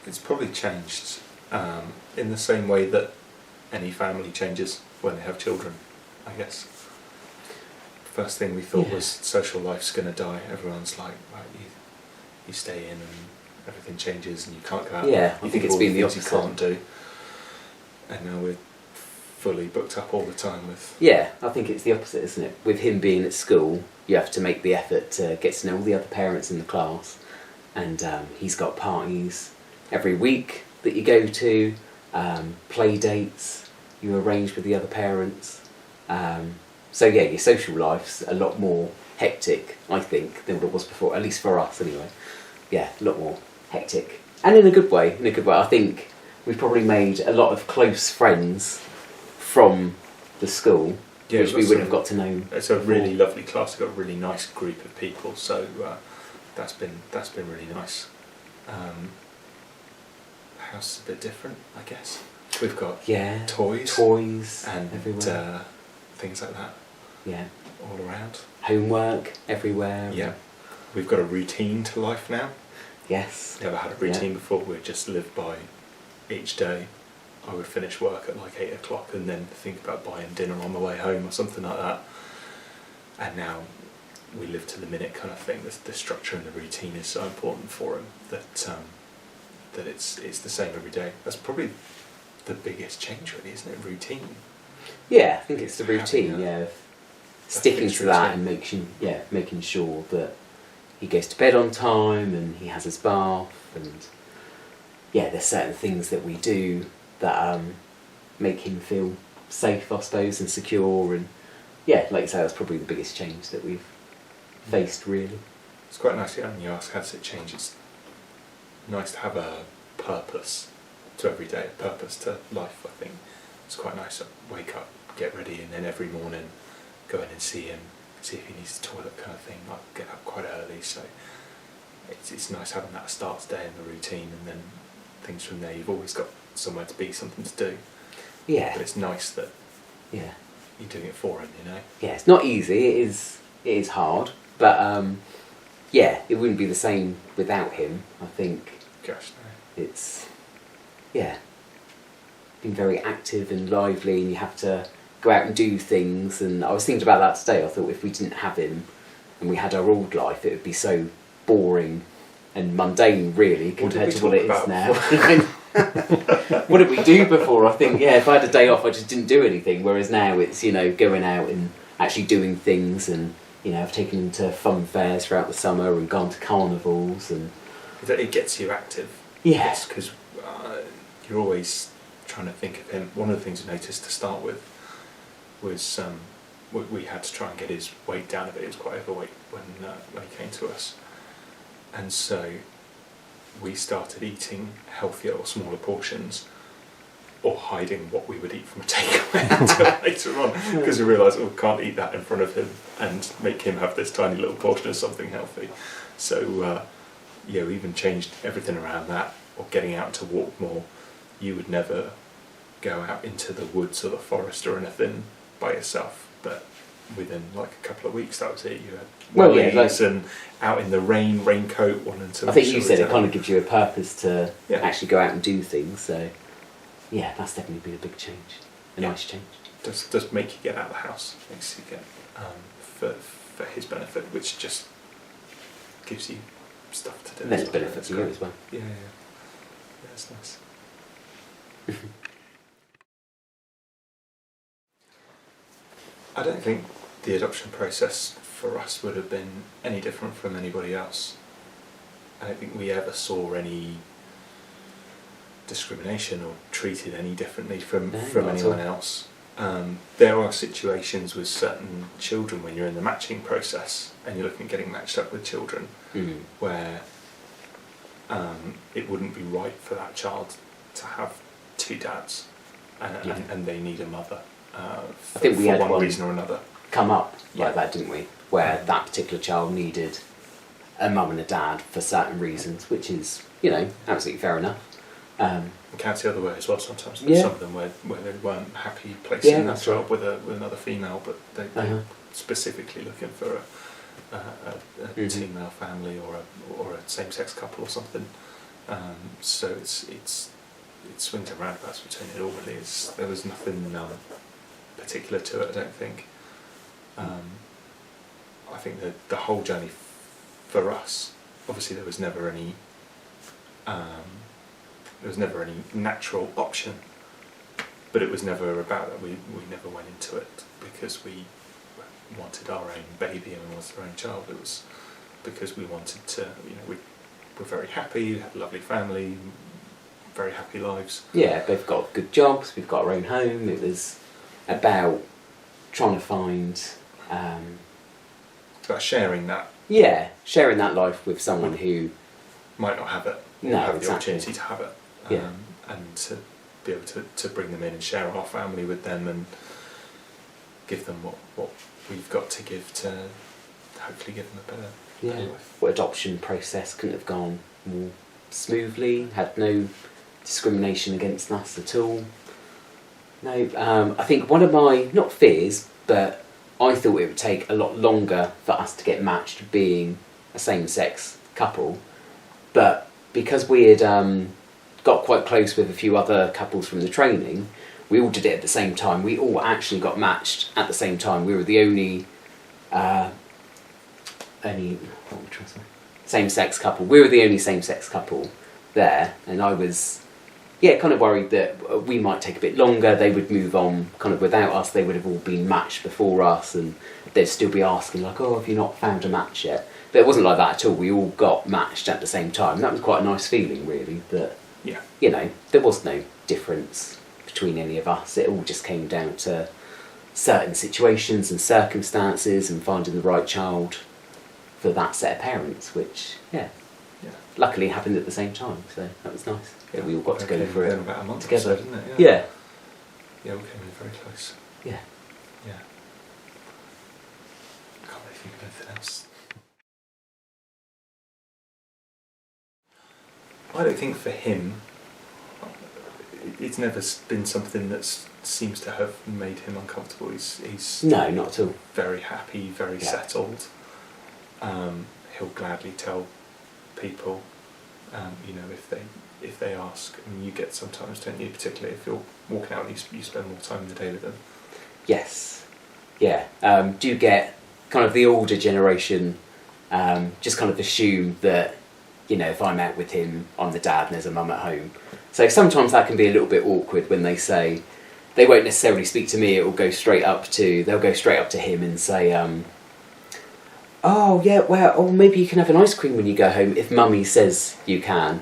It's probably changed in the same way that any family changes when they have children, I guess. First thing we thought was social life's going to die. Everyone's like, right, you stay in and everything changes and you can't go out. Yeah, you I think it's been the opposite. You can't do. And now we're fully booked up all the time with... Yeah, I think it's the opposite, isn't it? With him being at school, you have to make the effort to get to know all the other parents in the class. And he's got parties every week that you go to, play dates you arrange with the other parents. So yeah, your social life's a lot more hectic, I think, than what it was before, at least for us anyway. Yeah, a lot more hectic. And in a good way, I think we've probably made a lot of close friends from the school, which we wouldn't have got to know. It's a really lovely class, we've got a really nice group of people, so that's been really nice. House is a bit different, I guess. We've got toys and everywhere. Things like that. Yeah. All around. Homework everywhere. Yeah. We've got a routine to life now. Yes. Never had a routine before. We just lived by each day. I would finish work at like 8 o'clock and then think about buying dinner on the way home or something like that. And now we live to the minute kind of thing. The structure and the routine is so important for him that it's the same every day. That's probably the biggest change, really, isn't it? Routine. Yeah, I think it's the routine. Sticking to that and making sure that he goes to bed on time and he has his bath, and there's certain things that we do that make him feel safe, I suppose, and secure, and like you say, that's probably the biggest change that we've faced, really. It's quite nice, when you ask how does it change, it's nice to have a purpose to every day, a purpose to life, I think. It's quite nice to wake up, get ready, and then every morning go in and see him, see if he needs the toilet kind of thing. I get up quite early, so it's nice having that start day in the routine, and then things from there. You've always got somewhere to be, something to do. Yeah. But it's nice that you're doing it for him, you know? Yeah, it's not easy, it is hard, but it wouldn't be the same without him, I think. Gosh, no. It's, been very active and lively, and you have to go out and do things, and I was thinking about that today. I thought if we didn't have him and we had our old life, it would be so boring and mundane, really, compared to what it is now. What did we do before? I think, if I had a day off, I just didn't do anything, whereas now it's, going out and actually doing things, and, I've taken him to fun fairs throughout the summer and gone to carnivals, and... It gets you active. Yes. Because you're always trying to think of him. One of the things we noticed to start with was we had to try and get his weight down a bit. He was quite overweight when he came to us, and so we started eating healthier or smaller portions, or hiding what we would eat from a takeaway until later on, because we realised we can't eat that in front of him and make him have this tiny little portion of something healthy. So we even changed everything around that, or getting out to walk more. You would never go out into the woods or the forest or anything by yourself, but within like a couple of weeks that was it. You had and out in the raincoat, wanting to... I think you said it kind of gives you a purpose to actually go out and do things, so that's definitely been a big change, a nice change. Does make you get out of the house, makes you get for his benefit, which just gives you stuff to do. And then it benefits you as well. Yeah, it's nice. I don't think the adoption process for us would have been any different from anybody else. I don't think we ever saw any discrimination or treated any differently from anyone else. There are situations with certain children when you're in the matching process and you're looking at getting matched up with children where it wouldn't be right for that child to have two dads and they need a mother I think we had one reason or another come up like that, didn't we, where that particular child needed a mum and a dad for certain reasons, which is absolutely fair enough. It can the other way as well sometimes. There's some of them where they weren't happy placing that child with another female, but they're specifically looking for a female family or a same-sex couple or something. So it swings and roundabouts between it all. Really, there was nothing particular to it. I don't think. I think the whole journey for us, obviously, there was never any natural option, but it was never about that. We never went into it because we wanted our own baby and we wanted our own child. It was because we wanted to, we were very happy, we had a lovely family, very happy lives. Yeah, both got good jobs, we've got our own home. It was about trying to find... it's about sharing that. Yeah, sharing that life with someone who... might not have it, no, have exactly. the opportunity to have it. Yeah. And to be able to bring them in and share our family with them and give them what we've got to give to hopefully give them a better life. What adoption process couldn't have gone more smoothly, had no discrimination against us at all. No, I think one of my, not fears, but I thought it would take a lot longer for us to get matched being a same-sex couple, but because we had got quite close with a few other couples from the training, we all did it at the same time. We all actually got matched at the same time. We were the only same-sex couple. We were the only same-sex couple there, and I was, kind of worried that we might take a bit longer. They would move on kind of without us. They would have all been matched before us, and they'd still be asking like, "Oh, have you not found a match yet?" But it wasn't like that at all. We all got matched at the same time. That was quite a nice feeling, really. That there was no difference between any of us. It all just came down to certain situations and circumstances and finding the right child for that set of parents, which luckily happened at the same time. So that was nice. Yeah, we all got to go through it about a month together, or so, didn't it? Yeah, we came in very close. Yeah. I can't really think of anything else. I don't think for him, it's never been something that seems to have made him uncomfortable. He's no, not at all. Very happy, very settled. He'll gladly tell people, if they ask. I mean, you get sometimes, don't you? Particularly if you're walking out, you spend more time in the day with them. Yes, yeah. Do you get kind of the older generation just kind of assume that, if I'm out with him, I'm the dad and there's a mum at home. So sometimes that can be a little bit awkward when they say, they won't necessarily speak to me, they'll go straight up to him and say, oh yeah, well, maybe you can have an ice cream when you go home if mummy says you can.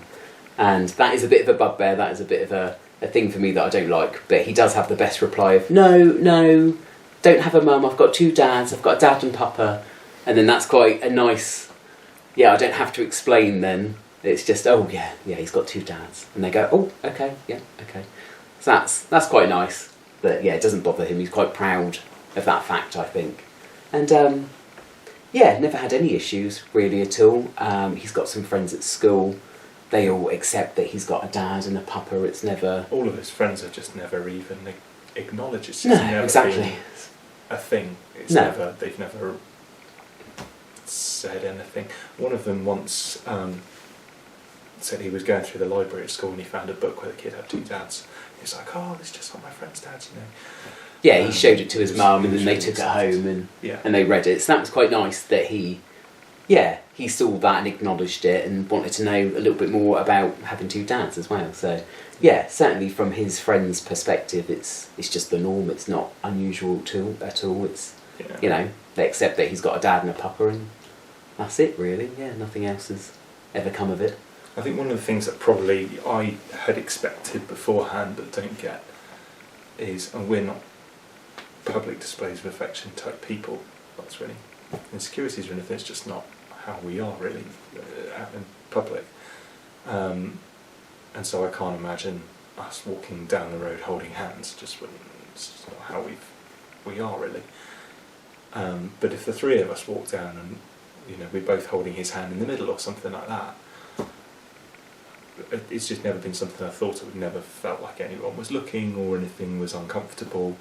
And that is a bit of a bugbear, that is a bit of a thing for me that I don't like. But he does have the best reply of, no, don't have a mum, I've got two dads, I've got a dad and papa. And then that's quite a nice, I don't have to explain then. It's just, he's got two dads. And they go, oh, okay. So that's quite nice. But it doesn't bother him. He's quite proud of that fact, I think. And never had any issues really at all. He's got some friends at school. They all accept that he's got a dad and a papa. It's never... All of his friends have just never even acknowledged. It's just never been a thing. They've never said anything. One of them once said he was going through the library at school and he found a book where the kid had two dads. He was like, oh, this is just like my friend's dads, Yeah, he showed it to his mum and then they took it home and they read it. So that was quite nice that he saw that and acknowledged it and wanted to know a little bit more about having two dads as well. So certainly from his friend's perspective, it's just the norm. It's not unusual at all. It's they accept that he's got a dad and a papa and that's it really. Yeah, nothing else has ever come of it. I think one of the things that probably I had expected beforehand but don't get is, and we're not public displays of affection type people, that's really insecurities or anything, it's just not how we are really out in public. And so I can't imagine us walking down the road holding hands, it's just not how we are really. But if the three of us walk down and we're both holding his hand in the middle or something like that, it's just never been something I thought of. It never felt like anyone was looking or anything was uncomfortable.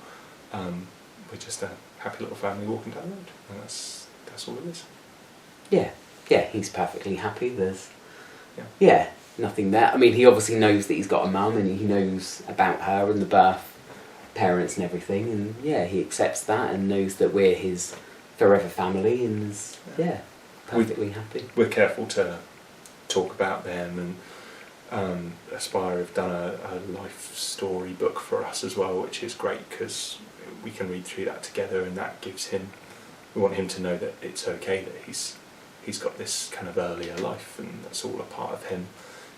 We're just a happy little family walking down the road, and that's all it is. Yeah, he's perfectly happy. nothing there. I mean, he obviously knows that he's got a mum, and he knows about her and the birth parents and everything, and yeah, he accepts that and knows that we're his forever family, and is perfectly happy. We're careful to talk about them, and Aspire have done a life story book for us as well, which is great because we can read through that together, and that gives him. We want him to know that it's okay that he's got this kind of earlier life, and that's all a part of him.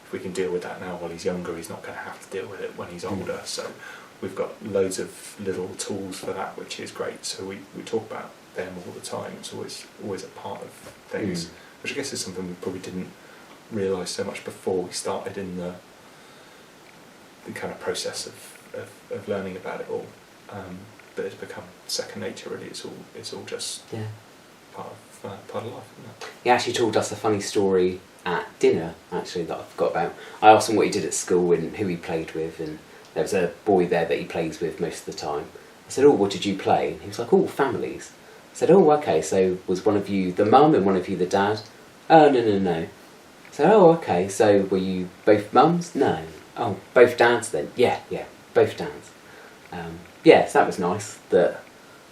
If we can deal with that now while he's younger, he's not going to have to deal with it when he's older. So we've got loads of little tools for that, which is great. So we talk about them all the time. It's always a part of things, which I guess is something we probably didn't realise so much before we started in the kind of process of learning about it all. But it's become second nature, really. It's all just part of life, isn't it? He actually told us a funny story at dinner, actually, that I forgot about. I asked him what he did at school and who he played with, and there was a boy there that he plays with most of the time. I said, "Oh, what did you play?" And he was like, "Oh, families." I said, "Oh, okay, so was one of you the mum and one of you the dad?" "Oh, no. I said, "Oh, okay, so were you both mums?" "No." "Oh, both dads then?" Yeah, both dads. So that was nice that,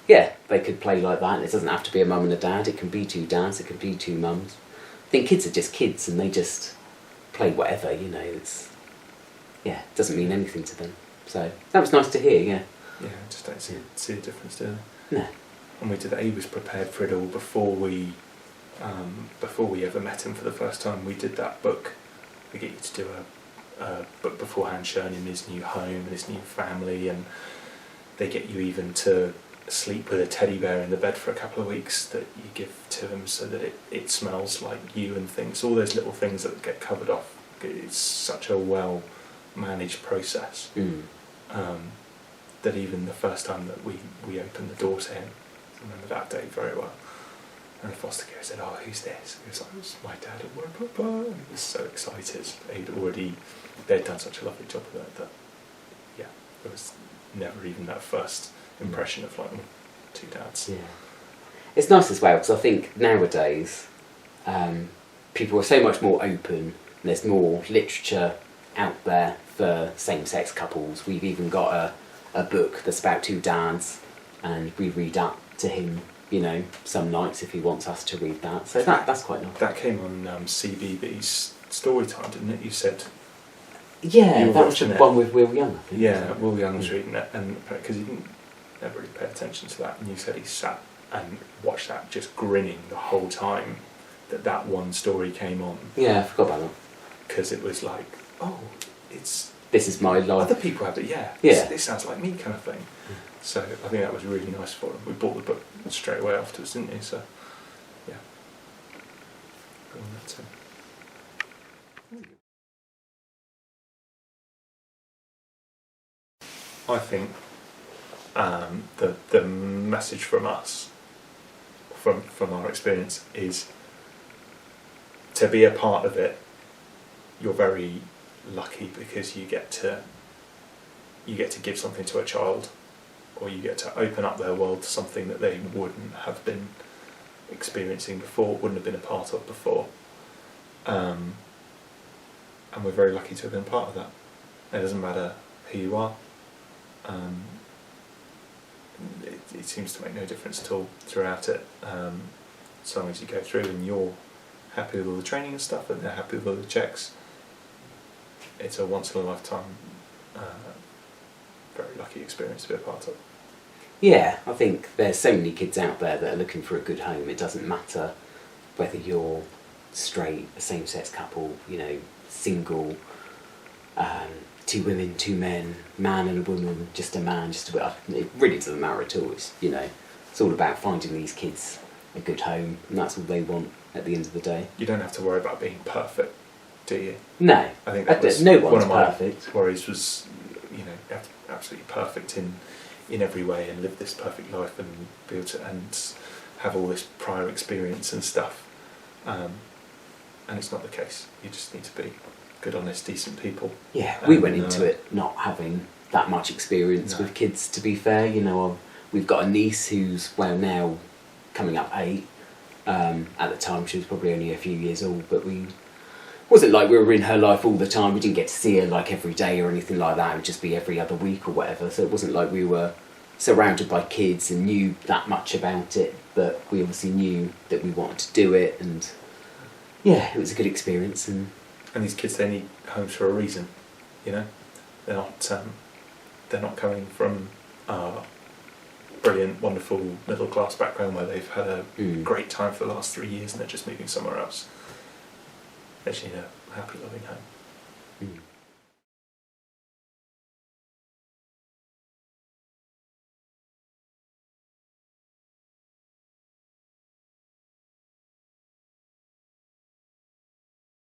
they could play like that. It doesn't have to be a mum and a dad. It can be two dads, it can be two mums. I think kids are just kids and they just play whatever, it's, it doesn't mean anything to them. So that was nice to hear, Yeah, I just don't see a difference, do they? No. And we did that. He was prepared for it all before we ever met him for the first time. We did that book. We get you to do a book beforehand showing him his new home and his new family, and they get you even to sleep with a teddy bear in the bed for a couple of weeks that you give to him so that it smells like you and things. All those little things that get covered off. It's such a well managed process that even the first time that we opened the door to him, I remember that day very well. And the foster care said, "Oh, who's this?" He was like, "It's my dad and my papa." And he was so excited. They'd done such a lovely job with it that, there was never even that first impression of like two dads. Yeah. It's nice as well because I think nowadays people are so much more open, and there's more literature out there for same-sex couples. We've even got a book that's about two dads, and we read that to him, some nights if he wants us to read that. So that's quite nice. That came on CBB's Storytime, didn't it? You said. Yeah, that was the one with Will Young, I think. Yeah, Will Young was reading it, and because he didn't never really pay attention to that, and you said he sat and watched that just grinning the whole time that one story came on. Yeah, I forgot about that. Because it was like, oh, this is my life. Other people have it, yeah. This sounds like me kind of thing. So I think that was really nice for him. We bought the book straight away afterwards, didn't we? So, yeah. Go on, that's it. I think the message from us, from our experience, is to be a part of it. You're very lucky because you get to give something to a child, or you get to open up their world to something that they wouldn't have been experiencing before, wouldn't have been a part of before. And we're very lucky to have been part of that. It doesn't matter who you are. It seems to make no difference at all throughout it, as long as you go through and you're happy with all the training and stuff, and they're happy with all the checks. It's a once in a lifetime, very lucky experience to be a part of. Yeah, I think there's so many kids out there that are looking for a good home. It doesn't matter whether you're straight, a same-sex couple, single, two women, two men, man and a woman, just a man, it really doesn't matter at all. It's all about finding these kids a good home, and that's all they want at the end of the day. You don't have to worry about being perfect, do you? No. I think that was no one's one of my perfect. worries was, you have to be absolutely perfect in every way and live this perfect life and be able to and have all this prior experience and stuff. And it's not the case. You just need to be good, honest, decent people. Yeah, we went into it not having that much experience with kids, to be fair. We've got a niece who's, now coming up 8. At the time she was probably only a few years old, but we wasn't like we were in her life all the time. We didn't get to see her like every day or anything like that. It would just be every other week or whatever. So it wasn't like we were surrounded by kids and knew that much about it. But we obviously knew that we wanted to do it, and yeah, it was a good experience. And these kids, they need homes for a reason, you know. They're not coming from a brilliant, wonderful middle class background where they've had a great time for the last 3 years and they're just moving somewhere else. They just need a happy, loving home.